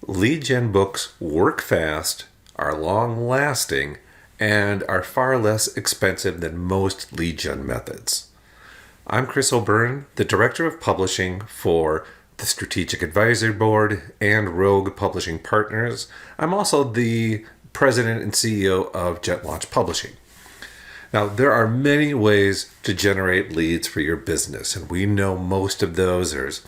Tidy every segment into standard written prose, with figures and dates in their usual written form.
Lead gen books work fast, are long lasting, and are far less expensive than most lead gen methods. I'm Chris O'Byrne, the Director of Publishing for the Strategic Advisory Board and Rogue Publishing Partners. I'm also the President and CEO of JetLaunch Publishing. Now, there are many ways to generate leads for your business, and we know most of those. There's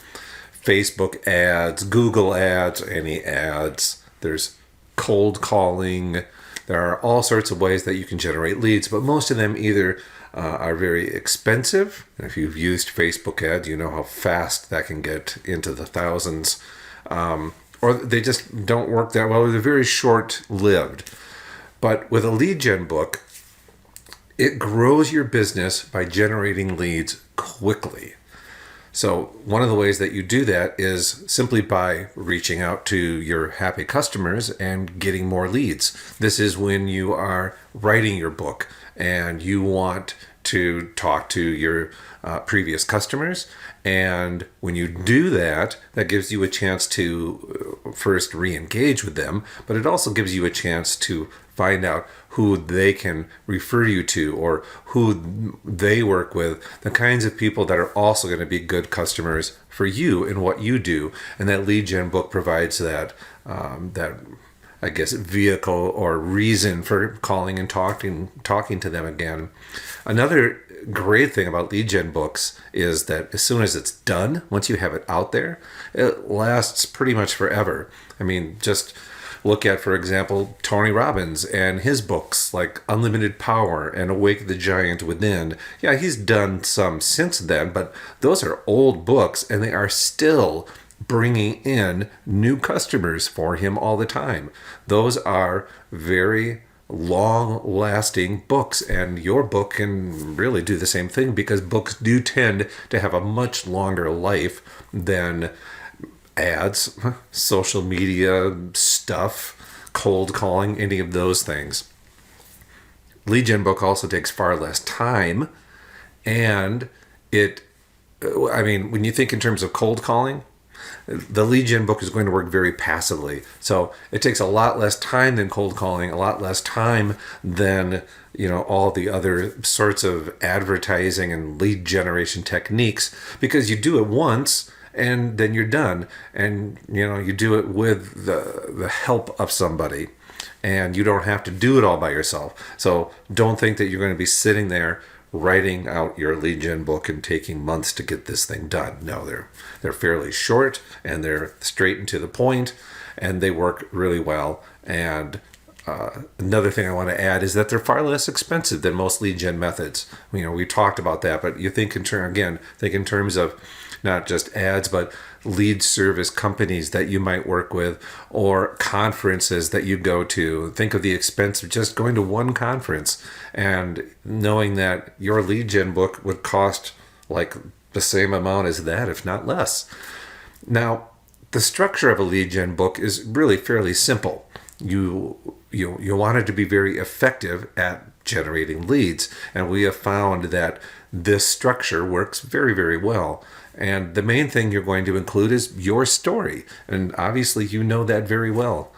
Facebook ads, Google ads, any ads. There's cold calling. There are all sorts of ways that you can generate leads, but most of them either are very expensive. If you've used Facebook ads, you know how fast that can get into the thousands. Or they just don't work that well. They're very short-lived. But with a lead gen book, it grows your business by generating leads quickly. So one of the ways that you do that is simply by reaching out to your happy customers and getting more leads. This is when you are writing your book and you want to talk to your previous customers. And when you do that, that gives you a chance to first re-engage with them, but it also gives you a chance to find out who they can refer you to or who they work with, the kinds of people that are also going to be good customers for you in what you do. And that lead gen book provides that vehicle or reason for calling and talking to them again. Another great thing about lead gen books is that as soon as it's done, once you have it out there, it lasts pretty much forever. I mean, just look at, for example, Tony Robbins and his books like Unlimited Power and Awake the Giant Within. Yeah, he's done some since then, but those are old books and they are still bringing in new customers for him all the time. Those are very long-lasting books, and your book can really do the same thing because books do tend to have a much longer life than ads, social media stuff, cold calling, any of those things. Lead gen book also takes far less time, and when you think in terms of cold calling, the lead gen book is going to work very passively. So it takes a lot less time than cold calling, a lot less time than, all the other sorts of advertising and lead generation techniques, because you do it once and then you're done. And, you do it with the help of somebody, and you don't have to do it all by yourself. So don't think that you're going to be sitting there writing out your lead gen book and taking months to get this thing done. No, they're fairly short and they're straight and to the point, and they work really well. And another thing I want to add is that they're far less expensive than most lead gen methods. We talked about that, but you think in terms of not just ads, but lead service companies that you might work with or conferences that you go to. Think of the expense of just going to one conference and knowing that your lead gen book would cost like the same amount as that, if not less. Now, the structure of a lead gen book is really fairly simple. You want it to be very effective at generating leads, and we have found that this structure works very, very well. And the main thing you're going to include is your story. And obviously you know that very well.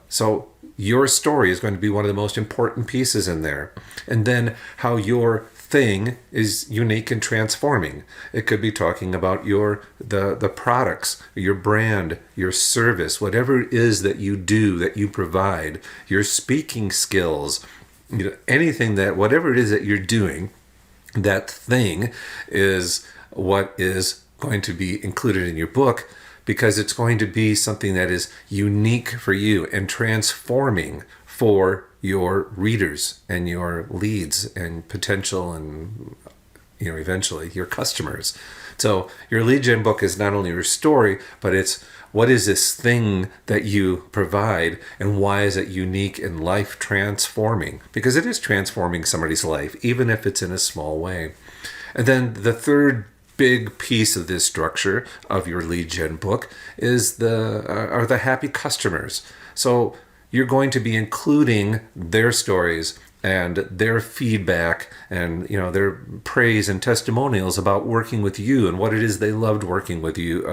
So your story is going to be one of the most important pieces in there. And then how your thing is unique and transforming. It could be talking about the products, your brand, your service, whatever it is that you do, that you provide, your speaking skills, whatever it is that you're doing, that thing is what is going to be included in your book, because it's going to be something that is unique for you and transforming for your readers and your leads and potential and eventually your customers. So your lead gen book is not only your story, but it's what is this thing that you provide and why is it unique and life transforming? Because it is transforming somebody's life, even if it's in a small way. And then the third big piece of this structure of your lead gen book is the happy customers. So you're going to be including their stories and their feedback and their praise and testimonials about working with you and what it is they loved working with you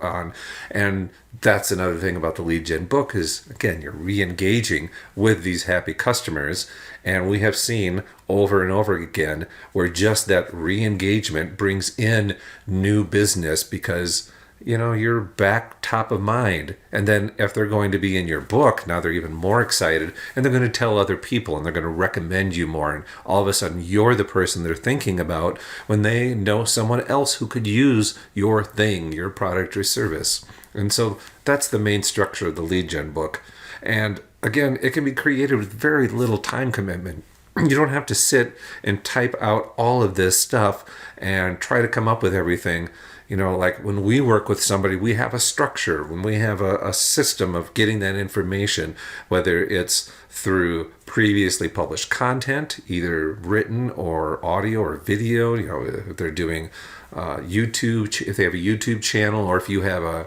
on. And that's another thing about the lead gen book is, again, you're re-engaging with these happy customers. And we have seen over and over again where just that re-engagement brings in new business because you're back top of mind. And then if they're going to be in your book, now they're even more excited and they're going to tell other people and they're going to recommend you more. And all of a sudden you're the person they're thinking about when they know someone else who could use your thing, your product or service. And so that's the main structure of the lead gen book. And again, it can be created with very little time commitment. You don't have to sit and type out all of this stuff and try to come up with everything. Like when we work with somebody, we have a structure, when we have a system of getting that information, whether it's through previously published content, either written or audio or video, if they're doing YouTube, if they have a YouTube channel, or if you have a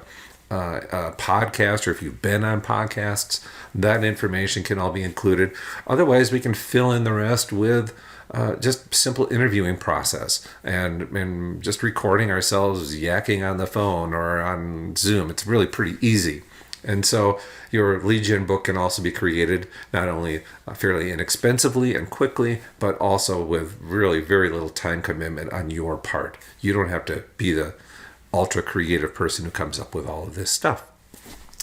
podcast, or if you've been on podcasts, that information can all be included. Otherwise, we can fill in the rest with just simple interviewing process and just recording ourselves yakking on the phone or on Zoom. It's really pretty easy. And so your lead gen book can also be created not only fairly inexpensively and quickly, but also with really very little time commitment on your part. You don't have to be the ultra creative person who comes up with all of this stuff.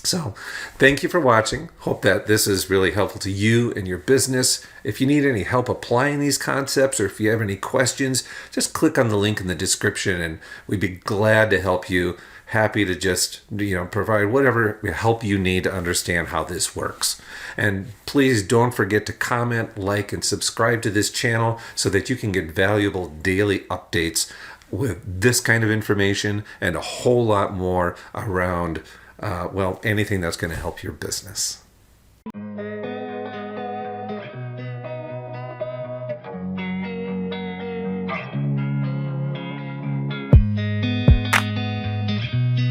So thank you for watching. Hope that this is really helpful to you and your business. If you need any help applying these concepts, or if you have any questions, just click on the link in the description and we'd be glad to help you. Happy to just provide whatever help you need to understand how this works. And please don't forget to comment, like, and subscribe to this channel so that you can get valuable daily updates with this kind of information and a whole lot more around anything that's going to help your business.